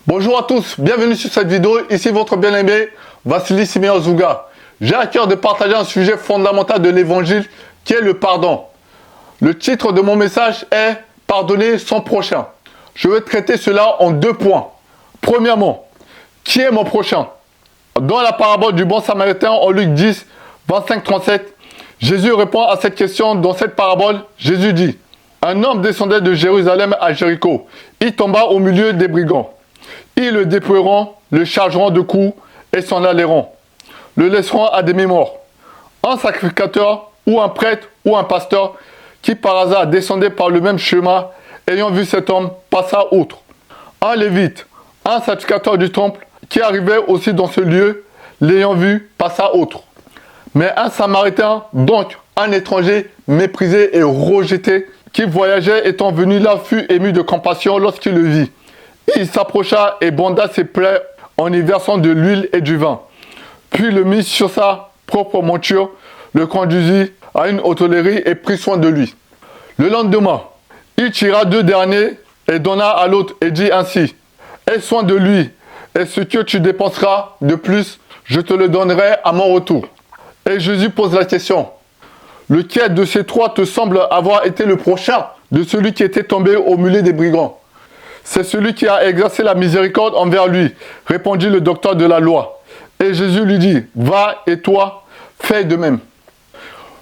Bonjour à tous, bienvenue sur cette vidéo, ici votre bien-aimé Vassili Simeon Zouga. J'ai à cœur de partager un sujet fondamental de l'évangile qui est le pardon. Le titre de mon message est « Pardonner son prochain ». Je vais traiter cela en 2 points. Premièrement, qui est mon prochain? Dans la parabole du bon samaritain en Luc 10, 25-37, Jésus répond à cette question. Dans cette parabole, Jésus dit « Un homme descendait de Jérusalem à Jéricho. Il tomba au milieu des brigands. Ils le dépouilleront, le chargeront de coups et s'en alleront. Le laisseront à demi-mort. Un sacrificateur ou un prêtre ou un pasteur qui par hasard descendait par le même chemin, ayant vu cet homme, passa outre. Un lévite, un sacrificateur du temple, qui arrivait aussi dans ce lieu, l'ayant vu, passa outre. Mais un samaritain, donc un étranger méprisé et rejeté, qui voyageait étant venu là, fut ému de compassion lorsqu'il le vit. Il s'approcha et banda ses plaies en y versant de l'huile et du vin. Puis le mit sur sa propre monture, le conduisit à une hôtellerie et prit soin de lui. Le lendemain, il tira 2 derniers et donna à l'autre et dit ainsi: aie soin de lui, et ce que tu dépenseras de plus, je te le donnerai à mon retour. Et Jésus pose la question: lequel de ces 3 te semble avoir été le prochain de celui qui était tombé au milieu des brigands? C'est celui qui a exercé la miséricorde envers lui, répondit le docteur de la loi. Et Jésus lui dit: va et toi, fais de même.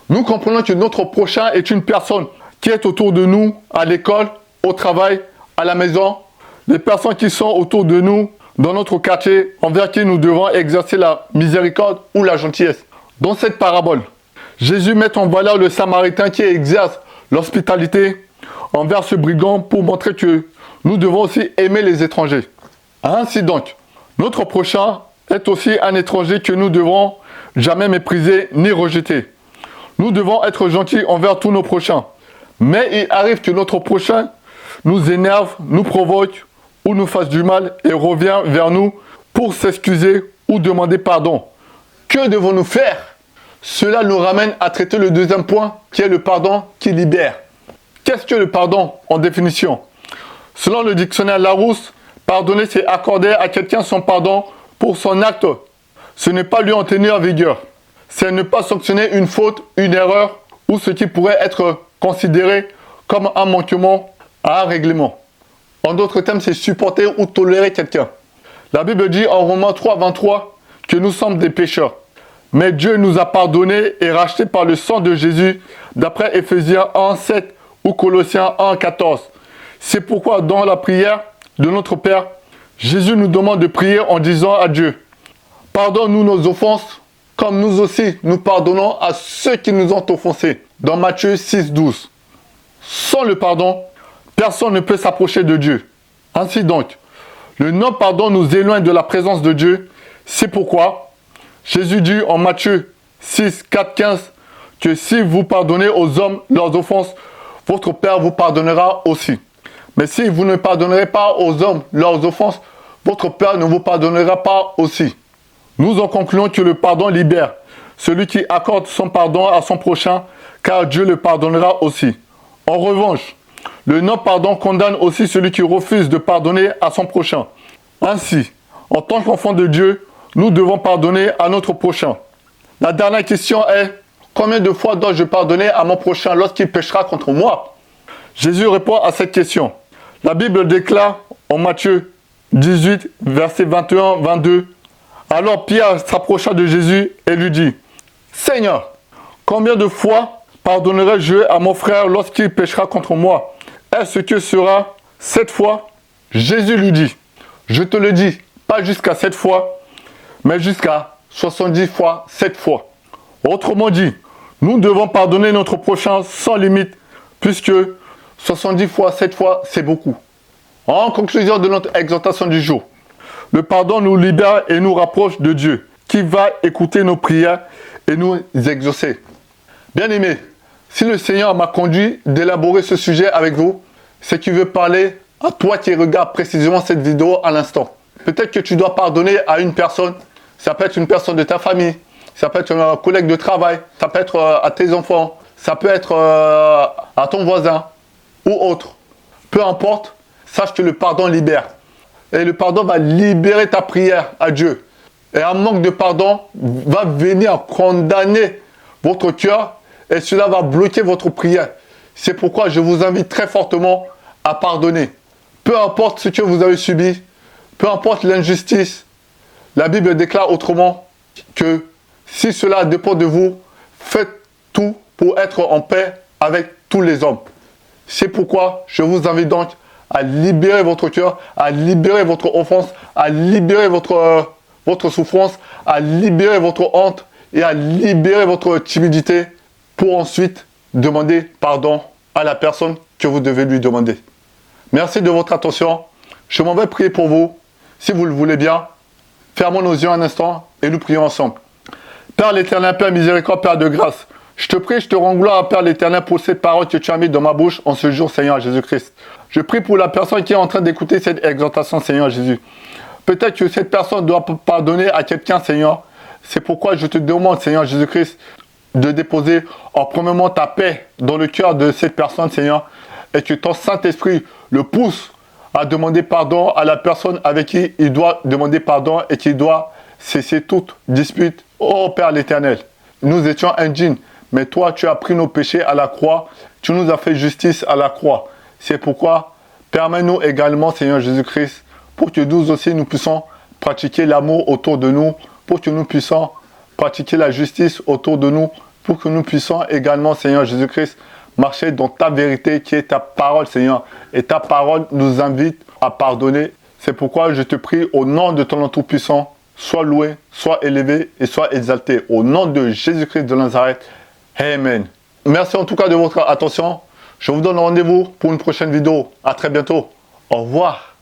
Nous comprenons que notre prochain est une personne qui est autour de nous, à l'école, au travail, à la maison, les personnes qui sont autour de nous, dans notre quartier, envers qui nous devons exercer la miséricorde ou la gentillesse. Dans cette parabole, Jésus met en valeur le samaritain qui exerce l'hospitalité envers ce brigand pour montrer que nous devons aussi aimer les étrangers. Ainsi donc, notre prochain est aussi un étranger que nous devons jamais mépriser ni rejeter. Nous devons être gentils envers tous nos prochains. Mais il arrive que notre prochain nous énerve, nous provoque ou nous fasse du mal et revient vers nous pour s'excuser ou demander pardon. Que devons-nous faire? Cela nous ramène à traiter le 2e point qui est le pardon qui libère. Qu'est-ce que le pardon en définition? Selon le dictionnaire Larousse, pardonner, c'est accorder à quelqu'un son pardon pour son acte. Ce n'est pas lui en tenir vigueur. C'est ne pas sanctionner une faute, une erreur ou ce qui pourrait être considéré comme un manquement à un règlement. En d'autres termes, c'est supporter ou tolérer quelqu'un. La Bible dit en Romains 3, 23 que nous sommes des pécheurs. Mais Dieu nous a pardonnés et rachetés par le sang de Jésus, d'après Éphésiens 1, 7 ou Colossiens 1, 14. C'est pourquoi dans la prière de notre Père, Jésus nous demande de prier en disant à Dieu: pardonne-nous nos offenses, comme nous aussi nous pardonnons à ceux qui nous ont offensés. Dans Matthieu 6, 12. Sans le pardon, personne ne peut s'approcher de Dieu. Ainsi donc, le non-pardon nous éloigne de la présence de Dieu. C'est pourquoi Jésus dit en Matthieu 6, 4, 15 que si vous pardonnez aux hommes leurs offenses, votre Père vous pardonnera aussi. Mais si vous ne pardonnerez pas aux hommes leurs offenses, votre Père ne vous pardonnera pas aussi. Nous en concluons que le pardon libère celui qui accorde son pardon à son prochain, car Dieu le pardonnera aussi. En revanche, le non-pardon condamne aussi celui qui refuse de pardonner à son prochain. Ainsi, en tant qu'enfant de Dieu, nous devons pardonner à notre prochain. La dernière question est: combien de fois dois-je pardonner à mon prochain lorsqu'il péchera contre moi? Jésus répond à cette question. La Bible déclare en Matthieu 18, versets 21-22, alors Pierre s'approcha de Jésus et lui dit: Seigneur, combien de fois pardonnerai-je à mon frère lorsqu'il péchera contre moi? Est-ce que sera 7 fois? Jésus lui dit: je te le dis, pas jusqu'à 7 fois, mais jusqu'à 70 fois 7 fois. Autrement dit, nous devons pardonner notre prochain sans limite, puisque 70 fois 7 fois, c'est beaucoup. En conclusion de notre exhortation du jour, le pardon nous libère et nous rapproche de Dieu, qui va écouter nos prières et nous exaucer. Bien-aimés, si le Seigneur m'a conduit d'élaborer ce sujet avec vous, c'est qu'il veut parler à toi qui regardes précisément cette vidéo à l'instant. Peut-être que tu dois pardonner à une personne. Ça peut être une personne de ta famille, ça peut être un collègue de travail, ça peut être à tes enfants, ça peut être à ton voisin ou autre. Peu importe, sache que le pardon libère. Et le pardon va libérer ta prière à Dieu. Et un manque de pardon va venir condamner votre cœur et cela va bloquer votre prière. C'est pourquoi je vous invite très fortement à pardonner. Peu importe ce que vous avez subi, peu importe l'injustice, la Bible déclare autrement que si cela dépend de vous, faites tout pour être en paix avec tous les hommes. C'est pourquoi je vous invite donc à libérer votre cœur, à libérer votre offense, à libérer votre souffrance, à libérer votre honte et à libérer votre timidité pour ensuite demander pardon à la personne que vous devez lui demander. Merci de votre attention. Je m'en vais prier pour vous. Si vous le voulez bien, fermons nos yeux un instant et nous prions ensemble. Père l'Éternel, Père miséricorde, Père de grâce, je te prie, je te rends gloire, Père l'Éternel, pour ces paroles que tu as mises dans ma bouche en ce jour, Seigneur Jésus-Christ. Je prie pour la personne qui est en train d'écouter cette exhortation, Seigneur Jésus. Peut-être que cette personne doit pardonner à quelqu'un, Seigneur. C'est pourquoi je te demande, Seigneur Jésus-Christ, de déposer en premièrement ta paix dans le cœur de cette personne, Seigneur, et que ton Saint-Esprit le pousse à demander pardon à la personne avec qui il doit demander pardon et qui doit cesser toute dispute. Oh Père l'Éternel, nous étions indignes, mais toi tu as pris nos péchés à la croix, tu nous as fait justice à la croix. C'est pourquoi permets-nous également, Seigneur Jésus-Christ, pour que nous aussi nous puissions pratiquer l'amour autour de nous, pour que nous puissions pratiquer la justice autour de nous, pour que nous puissions également, Seigneur Jésus-Christ, marcher dans ta vérité qui est ta parole, Seigneur. Et ta parole nous invite à pardonner. C'est pourquoi je te prie au nom de ton nom tout-puissant, sois loué, sois élevé et sois exalté. Au nom de Jésus-Christ de Nazareth. Amen. Merci en tout cas de votre attention. Je vous donne rendez-vous pour une prochaine vidéo. À très bientôt. Au revoir.